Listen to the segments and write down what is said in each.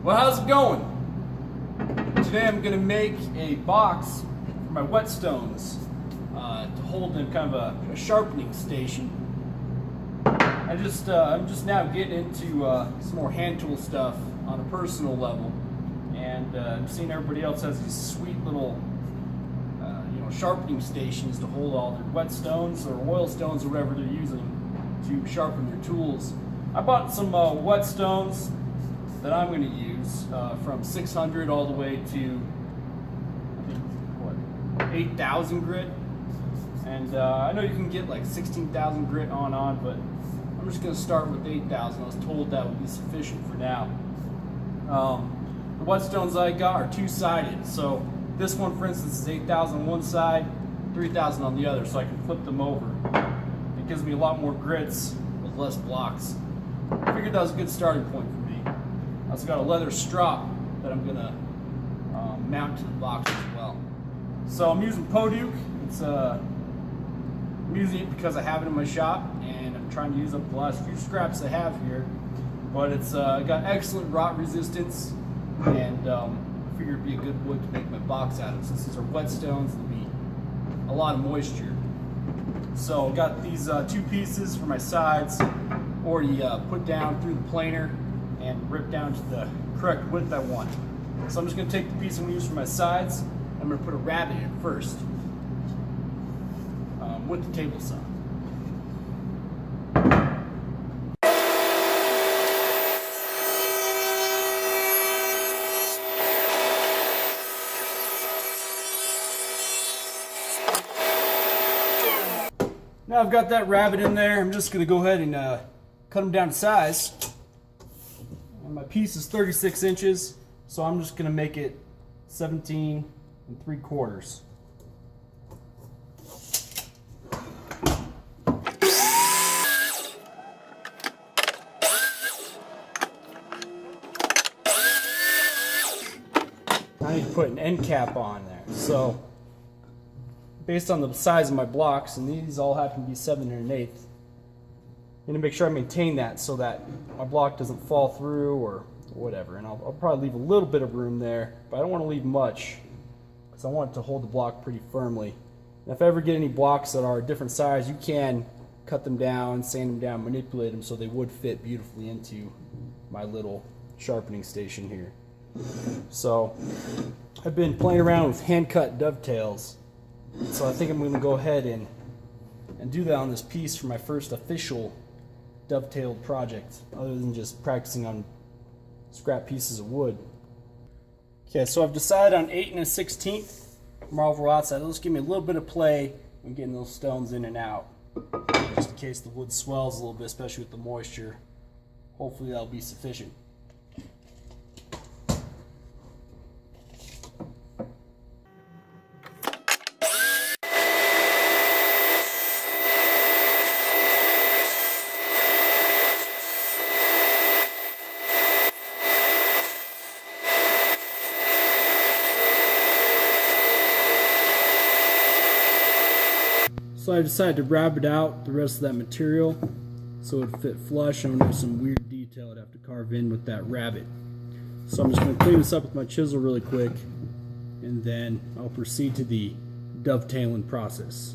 Well, how's it going? Today I'm going to make a box for my whetstones to hold in kind of a sharpening station. I'm just now getting into some more hand tool stuff on a personal level, and I'm seeing everybody else has these sweet little sharpening stations to hold all their whetstones or oil stones or whatever they're using to sharpen their tools. I bought some whetstones that I'm going to use from 600 all the way to I think 8,000 grit, and I know you can get like 16,000 grit on, but I'm just going to start with 8,000. I was told that would be sufficient for now. The whetstones I got are two-sided, so this one, for instance, is 8,000 on one side, 3,000 on the other, so I can flip them over. It gives me a lot more grits with less blocks. I figured that was a good starting point for me. I also got a leather strop that I'm gonna mount to the box as well. So I'm using Poduke. I'm using it because I have it in my shop, and I'm trying to use up the last few scraps I have here. But it's got excellent rot resistance, and I figured it'd be a good wood to make my box out of. Since these are whetstones, there'll be a lot of moisture. So I've got these two pieces for my sides already put down through the planer and ripped down to the correct width I want. So I'm just going to take the piece I'm going to use for my sides. I'm going to put a rabbet in first with the table saw. Now I've got that rabbet in there. I'm just going to go ahead and cut them down to size. And my piece is 36 inches, so I'm just going to make it 17 3/4. I need to put an end cap on there. So based on the size of my blocks, and these all happen to be 7 1/8, I'm going to make sure I maintain that so that my block doesn't fall through or whatever. And I'll probably leave a little bit of room there, but I don't want to leave much because I want it to hold the block pretty firmly. And if I ever get any blocks that are a different size, you can cut them down, sand them down, manipulate them so they would fit beautifully into my little sharpening station here. So I've been playing around with hand-cut dovetails. So I think I'm going to go ahead and do that on this piece for my first official dovetailed project, other than just practicing on scrap pieces of wood. Okay, so I've decided on 8 1/16 Marlboro outside. Those give me a little bit of play when getting those stones in and out, just in case the wood swells a little bit, especially with the moisture. Hopefully that'll be sufficient. So I decided to rabbet out the rest of that material so it would fit flush. I'm going to have some weird detail I'd have to carve in with that rabbet. So I'm just going to clean this up with my chisel really quick, and then I'll proceed to the dovetailing process.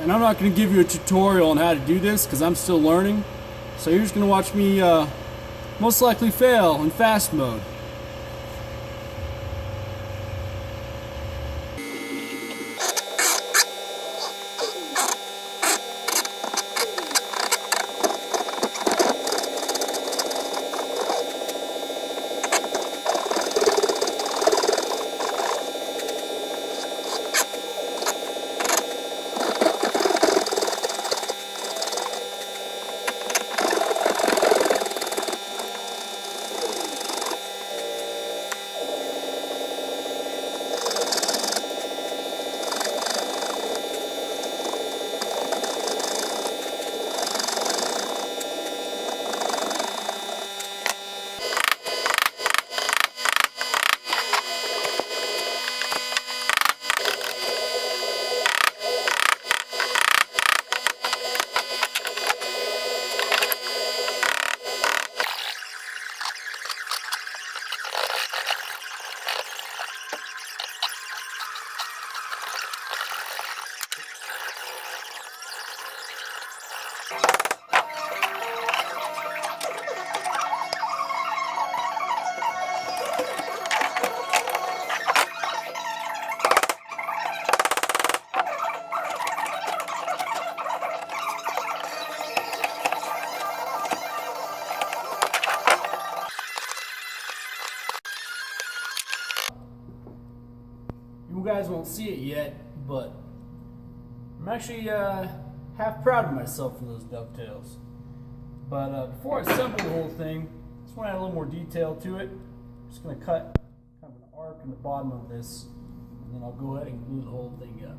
And I'm not going to give you a tutorial on how to do this because I'm still learning. So you're just going to watch me most likely fail in fast mode. You guys won't see it yet, but I'm actually half proud of myself for those dovetails. But before I assemble the whole thing, I just want to add a little more detail to it. I'm just going to cut kind of an arc in the bottom of this, and then I'll go ahead and glue the whole thing up.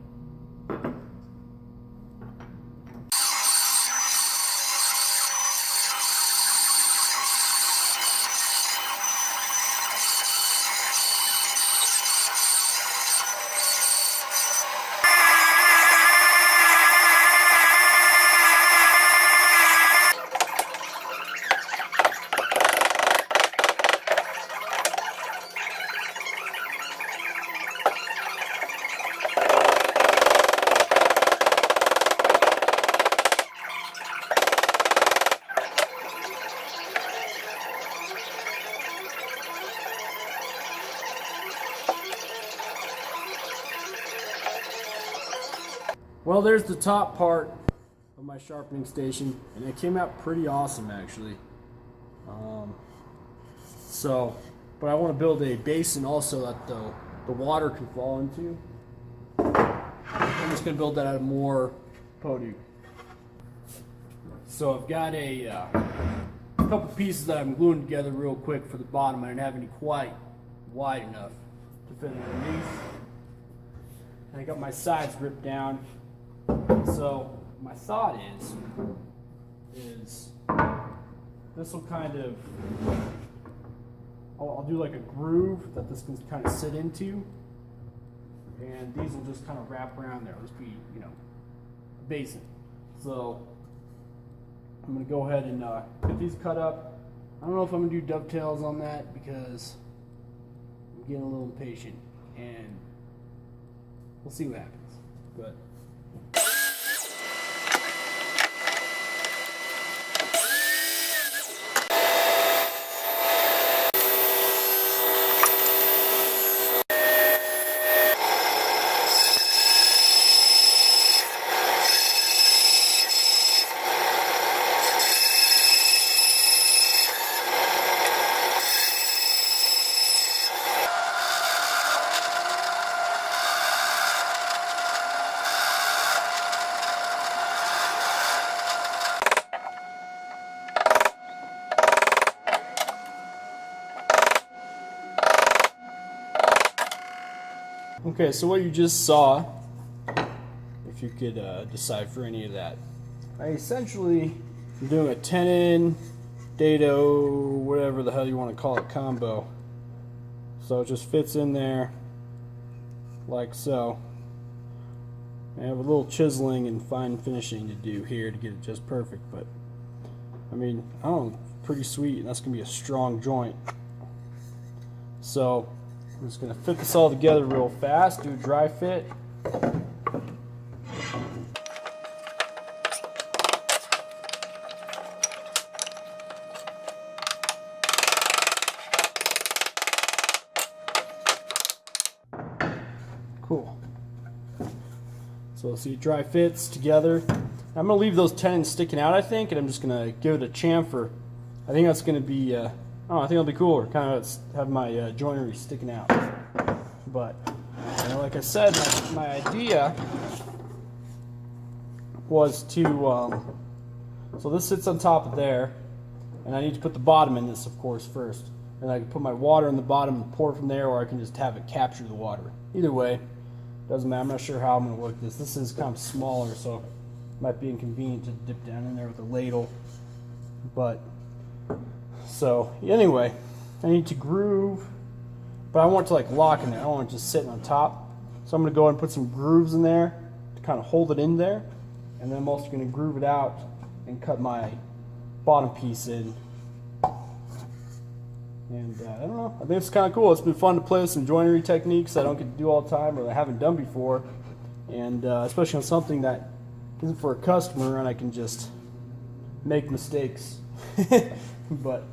Well, there's the top part of my sharpening station, and it came out pretty awesome actually. But I want to build a basin also that the water can fall into. I'm just going to build that out of more podu. So I've got a couple pieces that I'm gluing together real quick for the bottom. I didn't have any quite wide enough to fit underneath. And I got my sides ripped down. So my thought is this will kind of, I'll do like a groove that this can kind of sit into, and these will just kind of wrap around there. It'll just be, you know, a basin. So I'm going to go ahead and get these cut up. I don't know if I'm going to do dovetails on that because I'm getting a little impatient, and we'll see what happens. But okay, so what you just saw, if you could decipher any of that, I essentially am doing a tenon, dado, whatever the hell you want to call it, combo. So it just fits in there like so. I have a little chiseling and fine finishing to do here to get it just perfect, but I mean, I don't know, pretty sweet, and that's going to be a strong joint. So I'm just going to fit this all together real fast, do a dry fit. Cool. So let's see, dry fits together. I'm going to leave those tenons sticking out, I think, and I'm just going to give it a chamfer. I think that's going to be I think it'll be cooler, kind of have my joinery sticking out. But, you know, like I said, my idea was to, so this sits on top of there, and I need to put the bottom in this, of course, first. And I can put my water in the bottom and pour from there, or I can just have it capture the water. Either way, doesn't matter. I'm not sure how I'm going to work this. This is kind of smaller, so it might be inconvenient to dip down in there with a ladle. But so anyway, I need to groove, but I want it to like lock in there. I don't want it just sitting on top. So I'm going to go ahead and put some grooves in there to kind of hold it in there, and then I'm also going to groove it out and cut my bottom piece in. And I don't know, I think it's kind of cool. It's been fun to play with some joinery techniques I don't get to do all the time or I haven't done before, and especially on something that isn't for a customer and I can just make mistakes. But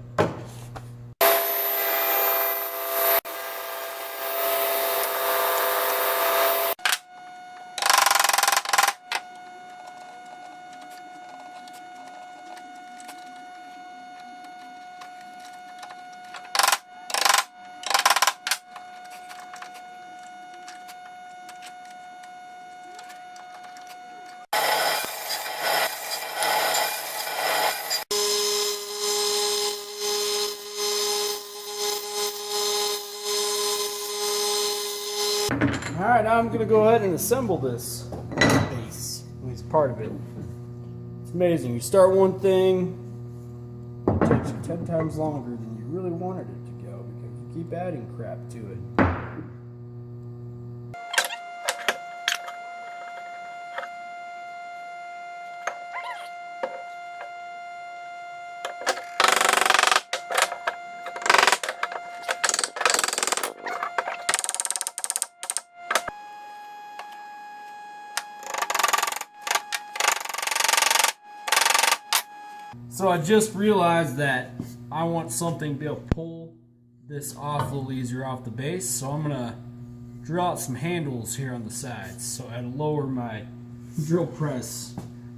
Alright, now I'm going to go ahead and assemble this base, at least part of it. It's amazing. You start one thing, it takes you 10 times longer than you really wanted it to go because you keep adding crap to it. So I just realized that I want something to be able to pull this off a little easier off the base, so I'm gonna drill out some handles here on the sides. So I had to lower my drill press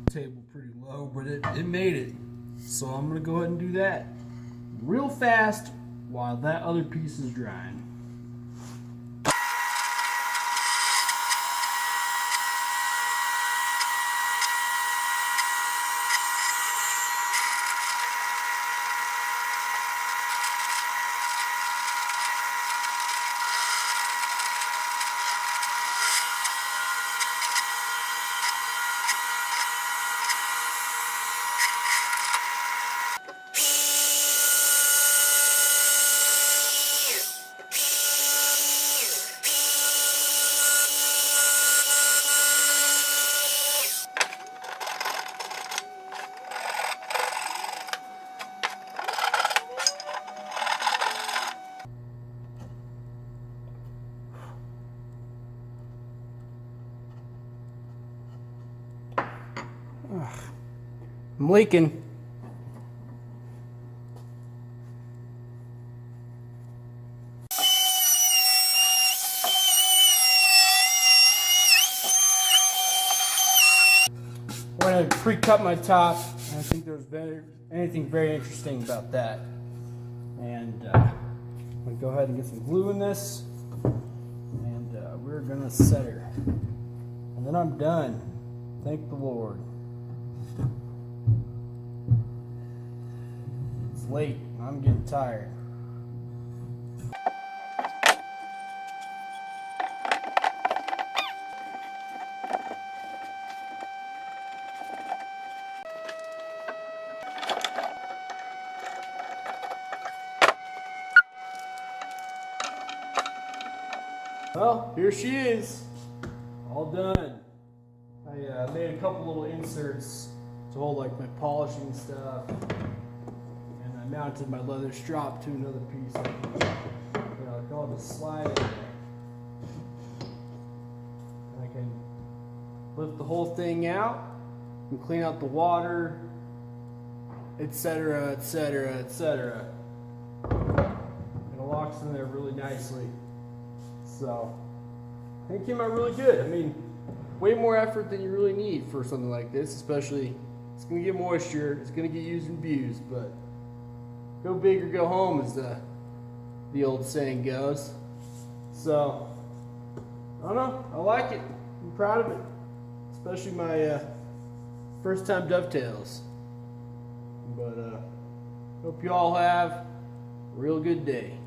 table pretty low, but it made it. So I'm gonna go ahead and do that real fast while that other piece is drying. I'm leaking. I'm going to pre-cut my top. I think there's anything very interesting about that. And I'm going to go ahead and get some glue in this. And we're going to set her. And then I'm done. Thank the Lord. It's late. I'm getting tired. Well, here she is, all done. I made a couple little inserts to hold like my polishing stuff, and I mounted my leather strap to another piece. I call it a slide in there. And I can lift the whole thing out and clean out the water, etc., etc., etc. And it locks in there really nicely. So, I think it came out really good. I mean, way more effort than you really need for something like this, especially it's going to get moisture, it's going to get used and abused, but go big or go home, as the old saying goes. So, I don't know, I like it. I'm proud of it, especially my first time dovetails. But hope you all have a real good day.